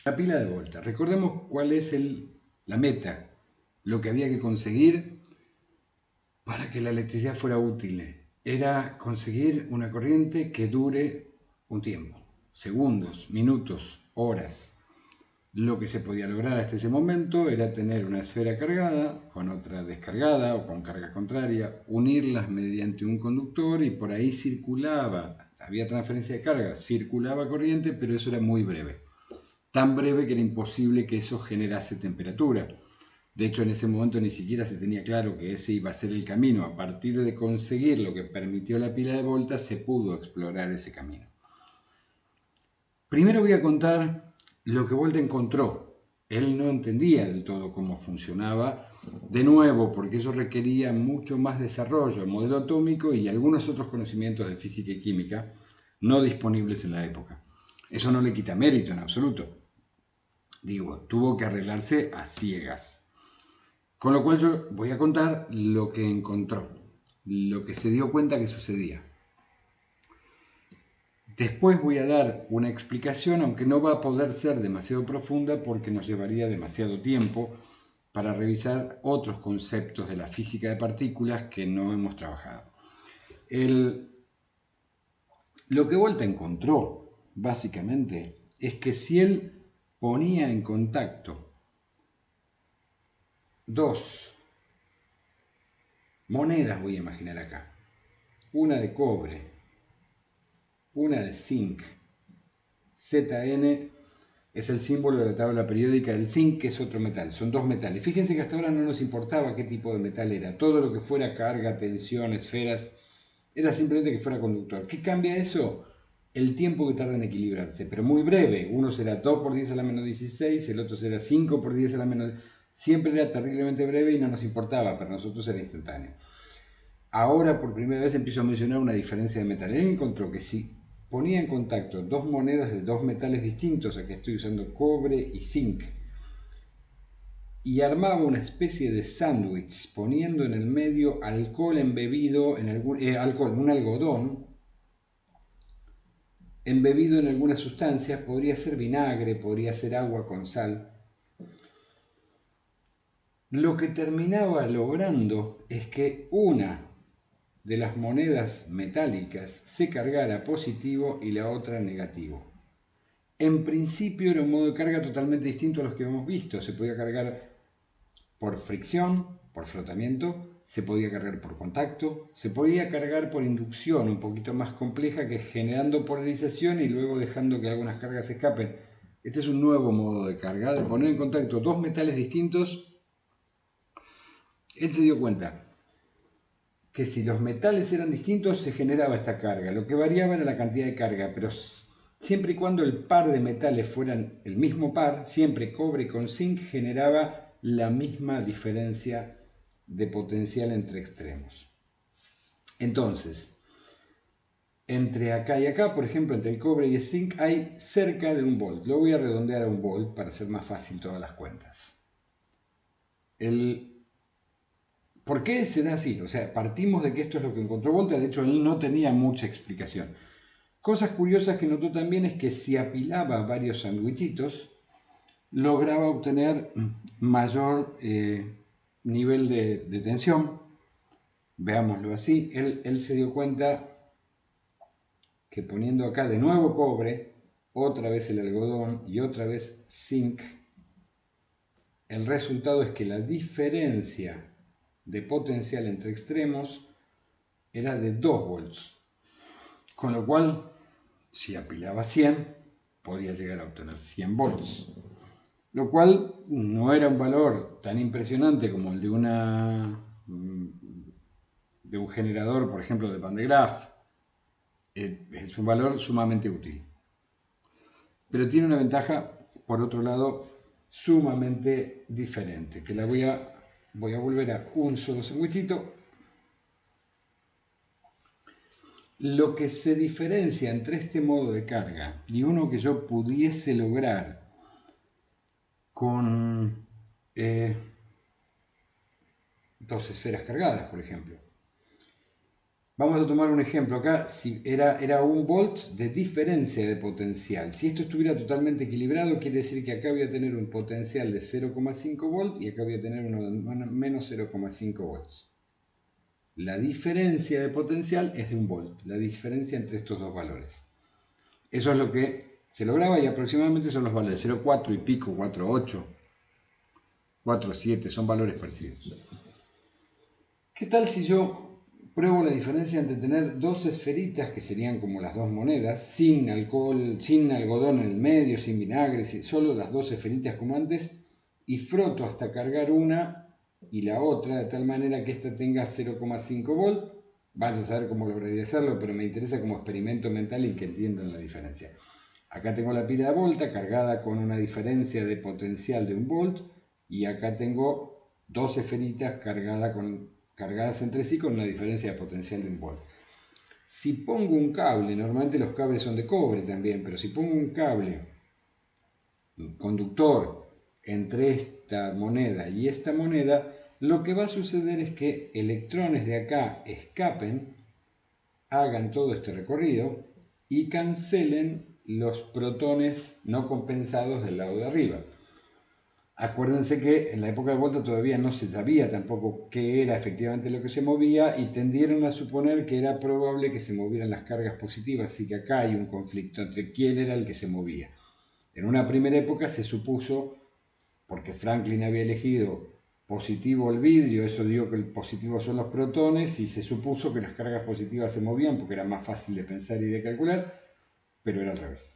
La pila de Volta. Recordemos cuál es la meta, lo que había que conseguir para que la electricidad fuera útil. Era conseguir una corriente que dure un tiempo, segundos, minutos, horas. Lo que se podía lograr hasta ese momento era tener una esfera cargada con otra descargada o con carga contraria, unirlas mediante un conductor y por ahí circulaba, había transferencia de carga, circulaba corriente, pero eso era muy breve. Tan breve que era imposible que eso generase temperatura. De hecho, en ese momento ni siquiera se tenía claro que ese iba a ser el camino. A partir de conseguir lo que permitió la pila de Volta, se pudo explorar ese camino. Primero voy a contar lo que Volta encontró. Él no entendía del todo cómo funcionaba, de nuevo, porque eso requería mucho más desarrollo, el modelo atómico y algunos otros conocimientos de física y química no disponibles en la época. Eso no le quita mérito en absoluto. Digo, tuvo que arreglarse a ciegas. Con lo cual yo voy a contar lo que encontró, lo que se dio cuenta que sucedía. Después voy a dar una explicación, aunque no va a poder ser demasiado profunda porque nos llevaría demasiado tiempo para revisar otros conceptos de la física de partículas que no hemos trabajado. Lo que Volta encontró, básicamente, es que si él ponía en contacto dos monedas, voy a imaginar acá, una de cobre, una de zinc, Zn es el símbolo de la tabla periódica del zinc, que es otro metal, son dos metales. Fíjense que hasta ahora no nos importaba qué tipo de metal era, todo lo que fuera carga, tensión, esferas, era simplemente que fuera conductor. ¿Qué cambia eso? El tiempo que tarda en equilibrarse, pero muy breve. Uno será 2 por 10 a la menos 16, el otro será 5 por 10 a la menos... Siempre era terriblemente breve y no nos importaba, para nosotros era instantáneo. Ahora por primera vez empiezo a mencionar una diferencia de metal. Él encontró que si ponía en contacto dos monedas de dos metales distintos, aquí estoy usando cobre y zinc, y armaba una especie de sándwich poniendo en el medio alcohol embebido en un algodón embebido en alguna sustancia, podría ser vinagre, podría ser agua con sal. Lo que terminaba logrando es que una de las monedas metálicas se cargara positivo y la otra negativo. En principio era un modo de carga totalmente distinto a los que hemos visto. Se podía cargar por fricción, por frotamiento, se podía cargar por contacto, se podía cargar por inducción, un poquito más compleja, que es generando polarización y luego dejando que algunas cargas escapen. Este es un nuevo modo de carga, de poner en contacto dos metales distintos. Él se dio cuenta que si los metales eran distintos se generaba esta carga. Lo que variaba era la cantidad de carga, pero siempre y cuando el par de metales fueran el mismo par, siempre cobre con zinc generaba la misma diferencia de potencial entre extremos. Entonces, entre acá y acá, por ejemplo, entre el cobre y el zinc hay cerca de 1 volt. Lo voy a redondear a 1 volt para hacer más fácil todas las cuentas. ¿Por qué se da así? O sea, partimos de que esto es lo que encontró Volta. De hecho, él no tenía mucha explicación. Cosas curiosas que notó también es que si apilaba varios sandwichitos, lograba obtener mayor nivel de tensión. Veámoslo así. Él se dio cuenta que poniendo acá de nuevo cobre, otra vez el algodón y otra vez zinc, el resultado es que la diferencia de potencial entre extremos era de 2 volts. Con lo cual, si apilaba 100, podía llegar a obtener 100 volts. Lo cual no era un valor tan impresionante como el de un generador, por ejemplo, de Van de Graaff. Es un valor sumamente útil. Pero tiene una ventaja, por otro lado, sumamente diferente, que la voy a volver a un solo sandwichito. Lo que se diferencia entre este modo de carga y uno que yo pudiese lograr con dos esferas cargadas, por ejemplo, Vamos a tomar un ejemplo acá, si era 1 volt de diferencia de potencial. Si esto estuviera totalmente equilibrado, quiere decir que acá voy a tener un potencial de 0,5 volt y acá voy a tener uno de menos 0,5 volts. La diferencia de potencial es de 1 volt, la diferencia entre estos dos valores. Eso es lo que se lograba y aproximadamente son los valores 0,4 y pico, 4,8, 4,7, son valores parecidos. ¿Qué tal si yo pruebo la diferencia entre tener dos esferitas, que serían como las dos monedas, sin alcohol, sin algodón en el medio, sin vinagre, solo las dos esferitas como antes, y froto hasta cargar una y la otra de tal manera que esta tenga 0,5 volt? Vaya a saber cómo lograría hacerlo, pero me interesa como experimento mental y que entiendan la diferencia. Acá tengo la pila de volta cargada con una diferencia de potencial de 1 volt y acá tengo dos esferitas cargadas entre sí con una diferencia de potencial de 1 volt. Si pongo un cable, normalmente los cables son de cobre también, pero si pongo un cable, un conductor, entre esta moneda y esta moneda, lo que va a suceder es que electrones de acá escapen, hagan todo este recorrido y cancelen los protones no compensados del lado de arriba. Acuérdense que en la época de Volta todavía no se sabía tampoco qué era efectivamente lo que se movía y tendieron a suponer que era probable que se movieran las cargas positivas, así que acá hay un conflicto entre quién era el que se movía. En una primera época se supuso, porque Franklin había elegido positivo el vidrio, eso dio que el positivo son los protones y se supuso que las cargas positivas se movían porque era más fácil de pensar y de calcular, pero era al revés.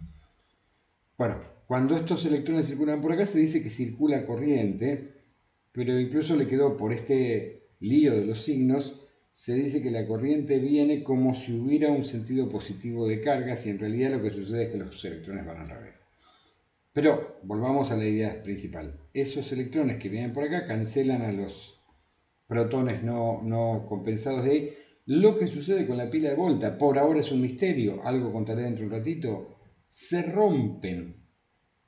Bueno, cuando estos electrones circulan por acá se dice que circula corriente, pero incluso le quedó por este lío de los signos, se dice que la corriente viene como si hubiera un sentido positivo de cargas y en realidad lo que sucede es que los electrones van al revés. Pero volvamos a la idea principal. Esos electrones que vienen por acá cancelan a los protones no compensados de ahí. Lo que sucede con la pila de Volta, por ahora es un misterio, algo contaré dentro de un ratito, se rompen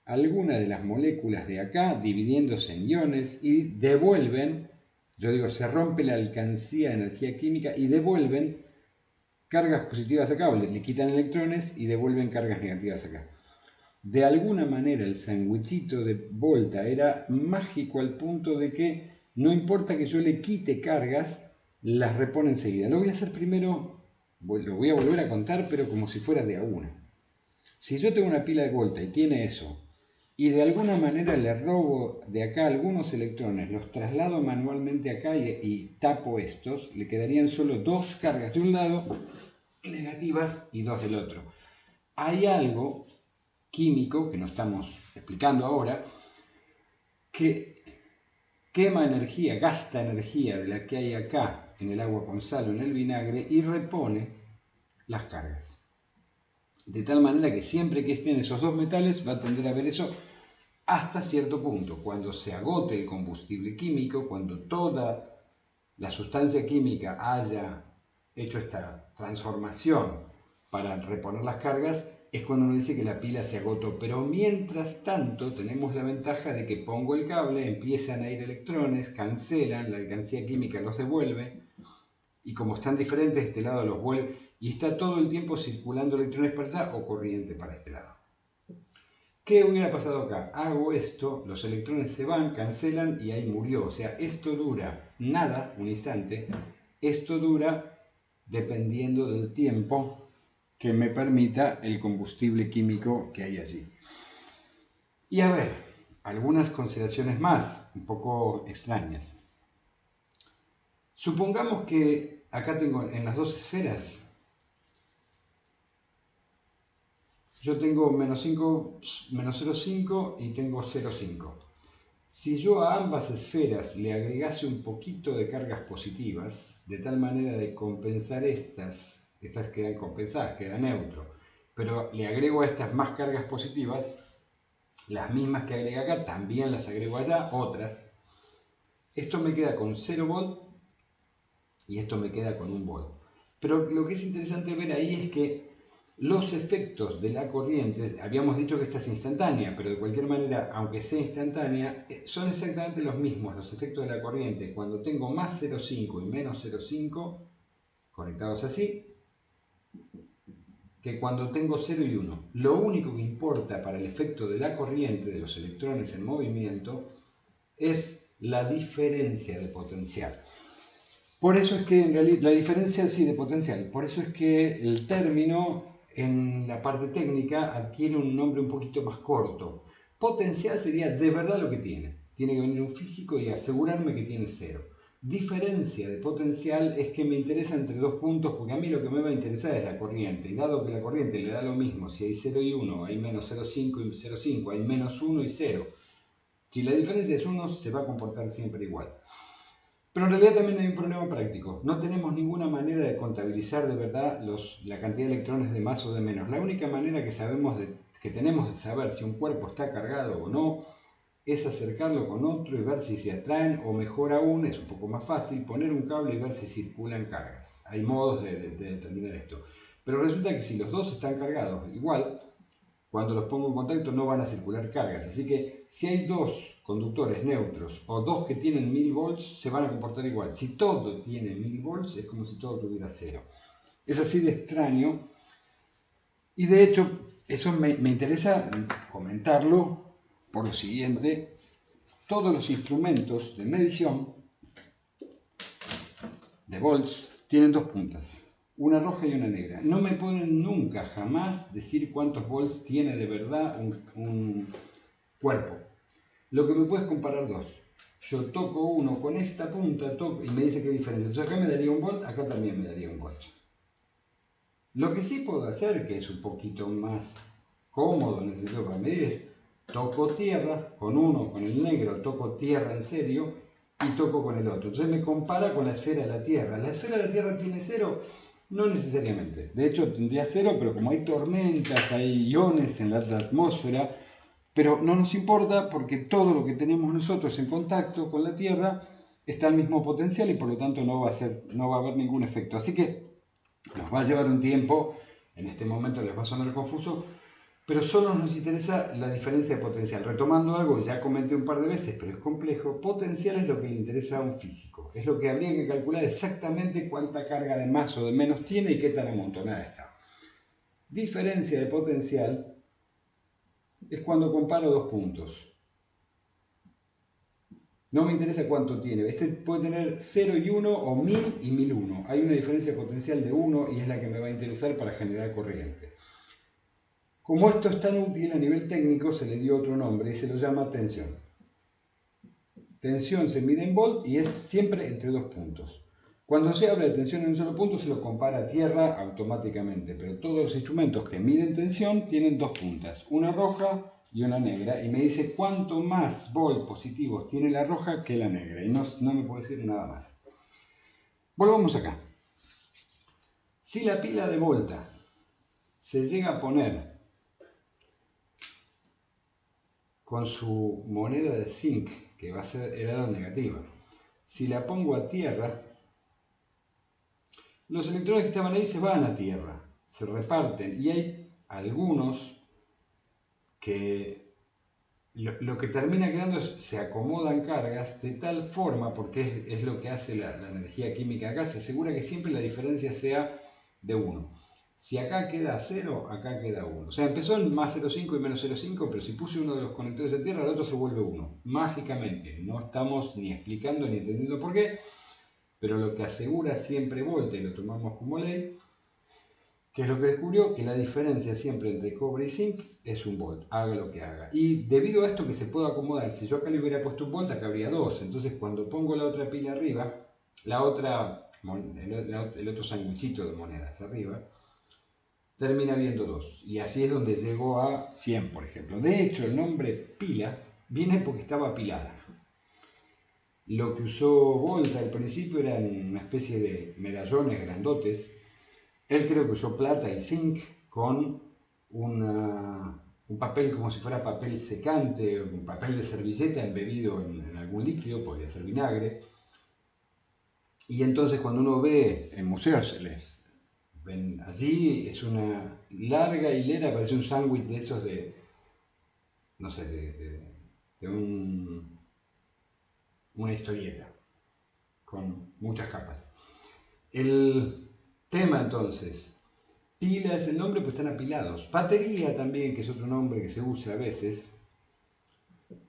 algunas de las moléculas de acá dividiéndose en iones y devuelven, yo digo, se rompe la alcancía de energía química y devuelven cargas positivas acá, o le quitan electrones y devuelven cargas negativas acá. De alguna manera el sandwichito de Volta era mágico al punto de que no importa que yo le quite cargas, las repone enseguida. Lo voy a hacer primero, lo voy a volver a contar, pero como si fuera de a una. Si yo tengo una pila de Volta y tiene eso, y de alguna manera le robo de acá algunos electrones, los traslado manualmente acá y tapo estos, le quedarían solo dos cargas de un lado, negativas, y dos del otro. Hay algo químico que no estamos explicando ahora, que quema energía, gasta energía de la que hay acá en el agua con sal o en el vinagre y repone las cargas. De tal manera que siempre que estén esos dos metales va a tender a ver eso hasta cierto punto. Cuando se agote el combustible químico, cuando toda la sustancia química haya hecho esta transformación para reponer las cargas, es cuando uno dice que la pila se agotó. Pero mientras tanto tenemos la ventaja de que pongo el cable, empiezan a ir electrones, cancelan, la alcancía química los devuelve, y como están diferentes, este lado los vuelve, y está todo el tiempo circulando electrones para allá o corriente para este lado. ¿Qué hubiera pasado acá? Hago esto, los electrones se van, cancelan y ahí murió. O sea, esto dura nada, un instante, esto dura dependiendo del tiempo que me permita el combustible químico que hay allí. Y a ver, algunas consideraciones más, un poco extrañas. Supongamos que acá tengo en las dos esferas, yo tengo menos 0,5 y tengo 0,5. Si yo a ambas esferas le agregase un poquito de cargas positivas, de tal manera de compensar estas quedan compensadas, quedan neutro, pero le agrego a estas más cargas positivas, las mismas que agregué acá, también las agrego allá, otras. Esto me queda con 0 volt y esto me queda con 1 volt. Pero lo que es interesante ver ahí es que los efectos de la corriente, habíamos dicho que esta es instantánea, pero de cualquier manera, aunque sea instantánea, son exactamente los mismos, los efectos de la corriente. Cuando tengo más 0,5 y menos 0,5, conectados así, que cuando tengo 0 y 1. Lo único que importa para el efecto de la corriente de los electrones en movimiento es la diferencia de potencial. Por eso es que en realidad, la diferencia sí de potencial, por eso es que el término en la parte técnica adquiere un nombre un poquito más corto. Potencial sería de verdad lo que tiene. Tiene que venir un físico y asegurarme que tiene 0. Diferencia de potencial es que me interesa entre dos puntos, porque a mí lo que me va a interesar es la corriente. Y dado que la corriente le da lo mismo, si hay 0 y 1, hay menos 0,5 y 0,5, hay menos 1 y 0. Si la diferencia es 1, se va a comportar siempre igual. Pero en realidad también hay un problema práctico. No tenemos ninguna manera de contabilizar de verdad la cantidad de electrones de más o de menos. La única manera que tenemos de saber si un cuerpo está cargado o no es acercarlo con otro y ver si se atraen, o mejor aún, es un poco más fácil, poner un cable y ver si circulan cargas. Hay modos de determinar esto. Pero resulta que si los dos están cargados igual, cuando los pongo en contacto no van a circular cargas. Así que si hay dos conductores neutros o dos que tienen 1000 volts, se van a comportar igual. Si todo tiene 1000 volts, es como si todo tuviera 0. Es así de extraño. Y de hecho, eso me interesa comentarlo por lo siguiente. Todos los instrumentos de medición de volts tienen dos puntas, una roja y una negra. No me pueden nunca, jamás decir cuántos volts tiene de verdad un cuerpo. Lo que me puede es comparar dos. Yo toco uno con esta punta y me dice qué diferencia. Entonces acá me daría un volt, acá también me daría un volt. Lo que sí puedo hacer, que es un poquito más cómodo, necesito para medir, es toco tierra con uno, con el negro, toco tierra en serio y toco con el otro. Entonces me compara con la esfera de la Tierra. ¿La esfera de la Tierra tiene 0? No necesariamente. De hecho tendría 0, pero como hay tormentas, hay iones en la atmósfera, pero no nos importa porque todo lo que tenemos nosotros en contacto con la Tierra está al mismo potencial y por lo tanto no va a haber ningún efecto. Así que nos va a llevar un tiempo, en este momento les va a sonar confuso, pero solo nos interesa la diferencia de potencial. Retomando algo que ya comenté un par de veces, pero es complejo, potencial es lo que le interesa a un físico. Es lo que habría que calcular exactamente cuánta carga de más o de menos tiene y qué tan amontonada está. Diferencia de potencial es cuando comparo dos puntos. No me interesa cuánto tiene. Este puede tener 0 y 1 o 1000 y 1001. Hay una diferencia potencial de 1 y es la que me va a interesar para generar corriente. Como esto es tan útil a nivel técnico, se le dio otro nombre y se lo llama tensión. Tensión se mide en volt y es siempre entre dos puntos. Cuando se habla de tensión en un solo punto se lo compara a tierra automáticamente, pero todos los instrumentos que miden tensión tienen dos puntas, una roja y una negra, y me dice cuánto más volt positivos tiene la roja que la negra, y no me puede decir nada más. Volvamos acá. Si la pila de volta se llega a poner con su moneda de zinc, que va a ser el lado negativa, si la pongo a tierra, los electrones que estaban ahí se van a tierra, se reparten, y hay algunos que lo que termina quedando es se acomodan cargas de tal forma, porque es lo que hace la energía química acá, se asegura que siempre la diferencia sea de 1. Si acá queda 0, acá queda 1. O sea, empezó en más 0,5 y menos 0,5, pero si puse uno de los conectores de tierra, el otro se vuelve 1. Mágicamente. No estamos ni explicando ni entendiendo por qué, pero lo que asegura siempre Volta, y lo tomamos como ley, que es lo que descubrió, que la diferencia siempre entre cobre y zinc es un volt, haga lo que haga. Y debido a esto que se puede acomodar, si yo acá le hubiera puesto un volt, acá habría 2. Entonces cuando pongo la otra pila arriba, el otro sanguichito de monedas arriba, termina viendo 2. Y así es donde llegó a 100, por ejemplo. De hecho, el nombre pila viene porque estaba apilada. Lo que usó Volta al principio eran una especie de medallones grandotes. Él creo que usó plata y zinc con un papel como si fuera papel secante, un papel de servilleta embebido en algún líquido, podría ser vinagre. Y entonces cuando uno ve en museos, ven allí, es una larga hilera, parece un sándwich de esos de, no sé, de una historieta, con muchas capas. Tema entonces. Pila es el nombre, pues están apilados. Batería también, que es otro nombre que se usa a veces.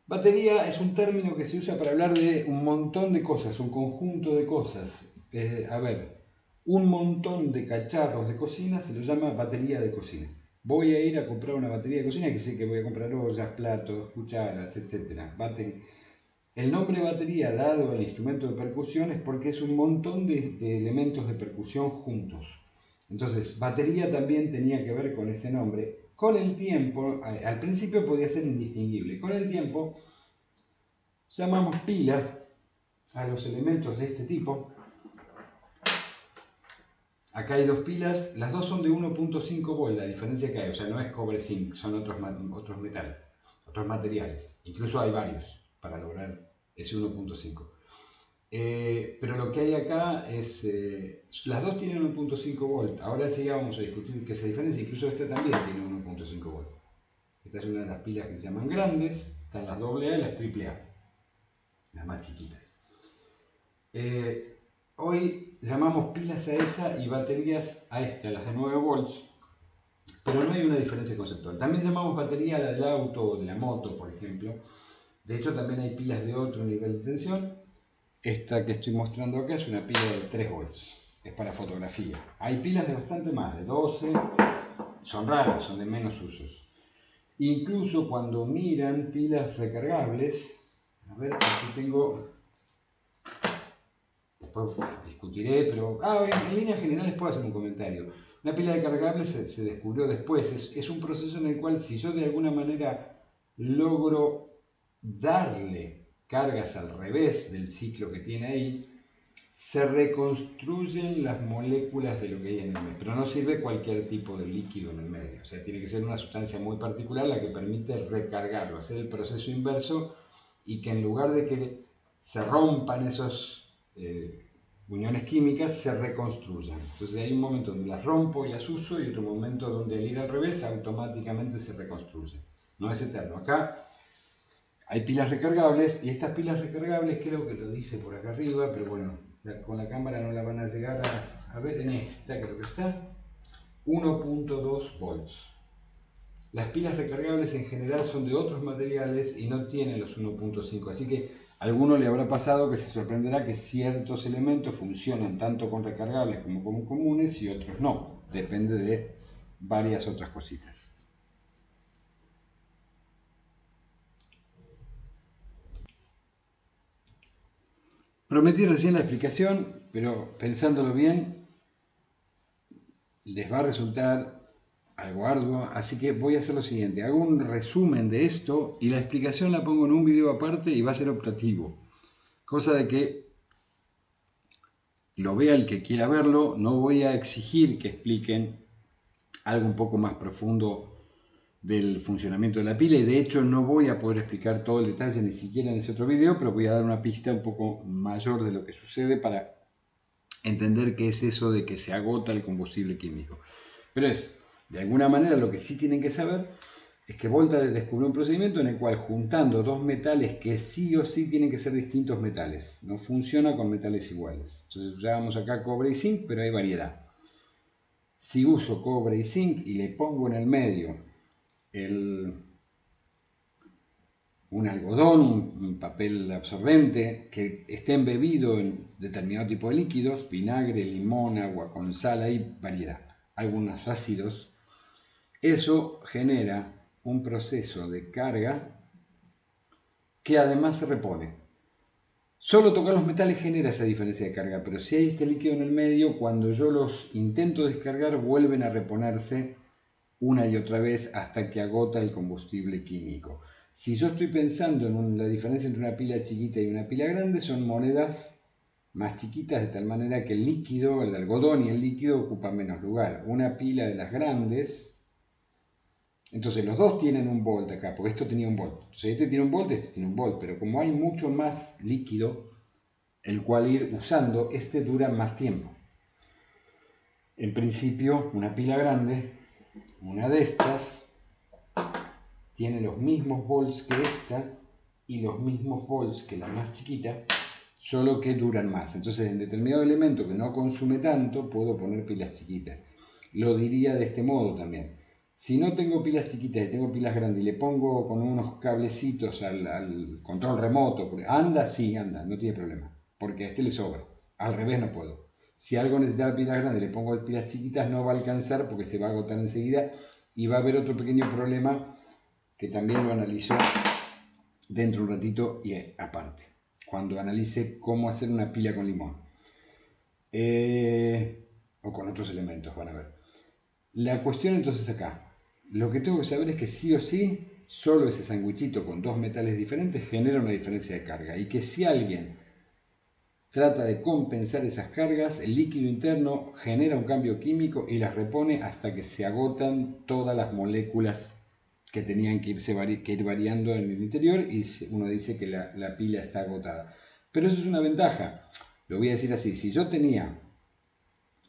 Batería es un término que se usa para hablar de un montón de cosas, un conjunto de cosas. Un montón de cacharros de cocina se lo llama batería de cocina. Voy a ir a comprar una batería de cocina, que sé que voy a comprar ollas, platos, cucharas, etc. El nombre batería dado al instrumento de percusión es porque es un montón de elementos de percusión juntos. Entonces, batería también tenía que ver con ese nombre. Con el tiempo, al principio podía ser indistinguible. Con el tiempo, llamamos pila a los elementos de este tipo. Acá hay dos pilas, las dos son de 1.5 volt, la diferencia que hay, o sea, no es cobre zinc, son otros metales, otros materiales. Incluso hay varios para lograr ese 1.5. Pero lo que hay acá es, las dos tienen 1.5 volt. Ahora sí vamos a discutir qué es la diferencia, incluso esta también tiene 1.5 volt. Esta es una de las pilas que se llaman grandes, están las AA y las AAA, las más chiquitas. Hoy llamamos pilas a esa y baterías a esta, las de 9 volts, pero no hay una diferencia conceptual. También llamamos batería a la del auto o de la moto, por ejemplo. De hecho, también hay pilas de otro nivel de tensión. Esta que estoy mostrando acá es una pila de 3 volts, es para fotografía. Hay pilas de bastante más, de 12, son raras, son de menos usos. Incluso cuando miran pilas recargables, a ver, aquí tengo, después discutiré, pero en líneas generales puedo hacer un comentario. Una pila recargable se descubrió después, es un proceso en el cual si yo de alguna manera logro darle cargas al revés del ciclo que tiene ahí, se reconstruyen las moléculas de lo que hay en el medio, pero no sirve cualquier tipo de líquido en el medio, o sea, tiene que ser una sustancia muy particular la que permite recargarlo, hacer el proceso inverso y que en lugar de que se rompan esas uniones químicas, se reconstruyan. Entonces hay un momento donde las rompo y las uso y otro momento donde al ir al revés automáticamente se reconstruyen. No es eterno. Acá hay pilas recargables y estas pilas recargables creo que lo dice por acá arriba, pero bueno, con la cámara no la van a llegar a ver. En esta creo que está 1.2 volts. Las pilas recargables en general son de otros materiales y no tienen los 1.5, así que a alguno le habrá pasado que se sorprenderá que ciertos elementos funcionan tanto con recargables como con comunes y otros no, depende de varias otras cositas. Prometí recién la explicación, pero pensándolo bien, les va a resultar algo arduo, así que voy a hacer lo siguiente, hago un resumen de esto y la explicación la pongo en un video aparte y va a ser optativo, cosa de que lo vea el que quiera verlo, no voy a exigir que expliquen algo un poco más profundo del funcionamiento de la pila y de hecho no voy a poder explicar todo el detalle ni siquiera en ese otro video, pero voy a dar una pista un poco mayor de lo que sucede para entender qué es eso de que se agota el combustible químico. Pero de alguna manera lo que sí tienen que saber es que Volta descubrió un procedimiento en el cual juntando dos metales que sí o sí tienen que ser distintos metales, no funciona con metales iguales. Entonces usamos acá cobre y zinc, pero hay variedad. Si uso cobre y zinc y le pongo en el medio un algodón, un papel absorbente que esté embebido en determinado tipo de líquidos, vinagre, limón, agua con sal, hay variedad, algunos ácidos, eso genera un proceso de carga que además se repone. Solo tocar los metales genera esa diferencia de carga, pero si hay este líquido en el medio, cuando yo los intento descargar vuelven a reponerse una y otra vez hasta que agota el combustible químico. Si yo estoy pensando en la diferencia entre una pila chiquita y una pila grande, son monedas más chiquitas de tal manera que el líquido, el algodón y el líquido ocupan menos lugar. Una pila de las grandes, entonces los dos tienen un volt acá, porque esto tenía un volt. Entonces este tiene un volt, este tiene un volt, pero como hay mucho más líquido, el cual ir usando, este dura más tiempo. En principio, una pila grande, una de estas, tiene los mismos volts que esta y los mismos volts que la más chiquita, solo que duran más. Entonces, en determinado elemento que no consume tanto, puedo poner pilas chiquitas. Lo diría de este modo también. Si no tengo pilas chiquitas y tengo pilas grandes y le pongo con unos cablecitos al control remoto, anda, sí, anda, no tiene problema, porque a este le sobra. Al revés no puedo. Si algo necesita pilas grandes y le pongo pilas chiquitas, no va a alcanzar porque se va a agotar enseguida y va a haber otro pequeño problema que también lo analizo dentro de un ratito y aparte, cuando analice cómo hacer una pila con limón. O con otros elementos, van a ver. La cuestión entonces acá, lo que tengo que saber es que sí o sí, solo ese sandwichito con dos metales diferentes genera una diferencia de carga y que si alguien trata de compensar esas cargas, el líquido interno genera un cambio químico y las repone hasta que se agotan todas las moléculas que tenían que ir variando en el interior y uno dice que la pila está agotada. Pero eso es una ventaja. Lo voy a decir así, si yo tenía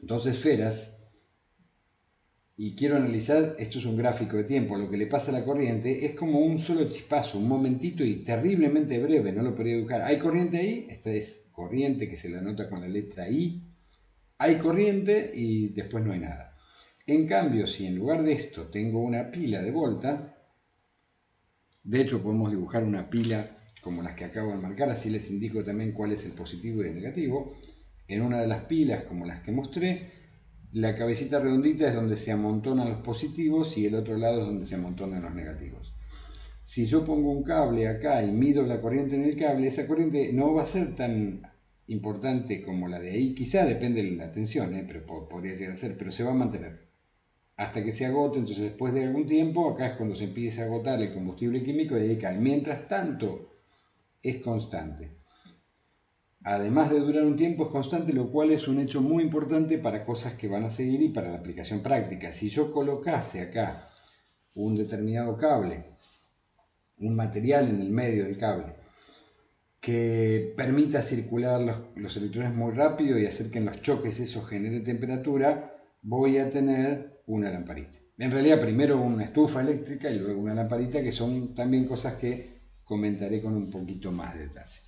dos esferas y quiero analizar, esto es un gráfico de tiempo, lo que le pasa a la corriente es como un solo chispazo, un momentito y terriblemente breve, no lo podría dibujar. ¿Hay corriente ahí? Esta es corriente que se la nota con la letra I. Hay corriente y después no hay nada. En cambio, si en lugar de esto tengo una pila de volta, de hecho podemos dibujar una pila como las que acabo de marcar, así les indico también cuál es el positivo y el negativo. En una de las pilas, como las que mostré, la cabecita redondita es donde se amontonan los positivos y el otro lado es donde se amontonan los negativos. Si yo pongo un cable acá y mido la corriente en el cable, esa corriente no va a ser tan importante como la de ahí, quizá depende de la tensión, pero podría llegar a ser, pero se va a mantener hasta que se agote. Entonces después de algún tiempo, acá es cuando se empieza a agotar el combustible químico y ahí cae. Mientras tanto, es constante. Además de durar un tiempo, es constante, lo cual es un hecho muy importante para cosas que van a seguir y para la aplicación práctica. Si yo colocase acá un determinado cable, un material en el medio del cable, que permita circular los electrones muy rápido y hacer que en los choques eso genere temperatura, voy a tener una lamparita. En realidad primero una estufa eléctrica y luego una lamparita, que son también cosas que comentaré con un poquito más de detalle.